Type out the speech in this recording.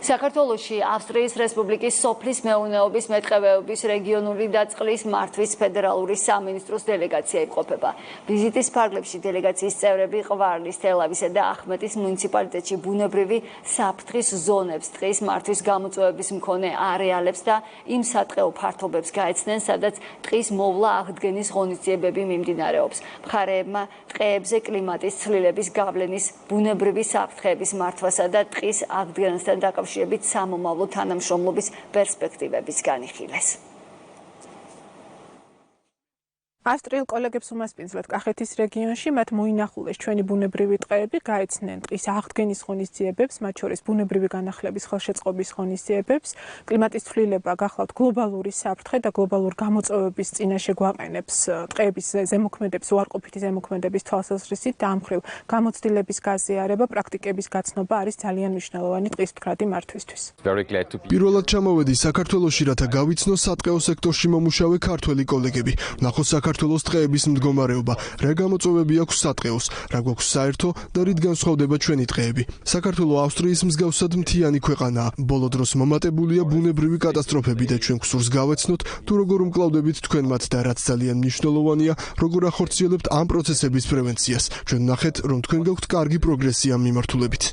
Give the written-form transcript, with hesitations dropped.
საქართველოში ავსტრიის რესპუბლიკის სოფლის მეურნეობის მეტყევეობის რეგიონული და წყლის მართვის ფედერალური სამინისტროს დელეგაცია იმყოფება. ვიზიტის ფარგლებში დელეგაციის წევრები ყვარლის, თელავისა და ახმეტის მუნიციპალიტეტში ბუნებრივი საფრთხის ზონებს, ტყის მართვის გამოწვევების მქონე არეალებს და იმ სატყეო ფართობებს გაეცნენ, სადაც ტყის მოვლა აღდგენის ღონისძიებები მიმდინარეობს. მხარეებმა ტყეებზე კლიმატის ცვლილების გავლენის, ბუნებრივი საფრთხეების მართვასა და ტყის აღდგენასთან დაკავშირებით სამომავლო თანამშრომლობის პერსპექტივების განიხილეს. ავსტრიელ კოლეგებს უმასპინძლეთ კახეთის რეგიონში, მათ მოინახულეს ჩვენი ბუნებრივი ტყეები, გაეცნენ ტყის აღდგენის ღონისძიებებს, მათ შორის ბუნებრივი განახლების ხელშეწყობის ღონისძიებებს, კლიმატის ცვლილება გახლავთ გლობალური საფრთხე და გლობალურ გამოწვევების წინაშე გვაყენებს ტყეების ზემოქმედების, უარყოფითი ზემოქმედების თვალსაზრისით და ამ მხრივ გამოცდილების გაზიარება, პრაქტიკების გაცნობა არის ძალიან მნიშვნელოვანი ტყის მდგრადი მართვისთვის. პირველად ჩამოვედი საქართველოში, რათა გავიცნო სატყეო სექტორში მომუშავე ქართველი კოლეგები. ვნახოთ საქართველოს ტყეების მდგომარეობა, რა გამოწვევები აქვს სატყეოს, რა გვაქვს საერთო და რით განსხვავდება ჩვენი ტყეები. საქართველო ავსტრიის მსგავსად მთიანი ქვეყანაა. ბოლო დროს მომატებულია ბუნებრივი კატასტროფები და ჩვენ გსურს გავეცნოთ, თუ როგორ უმკლავდებით თქვენ მათ და რაც ძალიან მნიშვნელოვანია, როგორ ახორციელებთ ამ პროცესების პრევენციას. ჩვენ ვნახეთ, რომ თქვენ გაქვთ კარგი პროგრესი ამ მიმართულებით.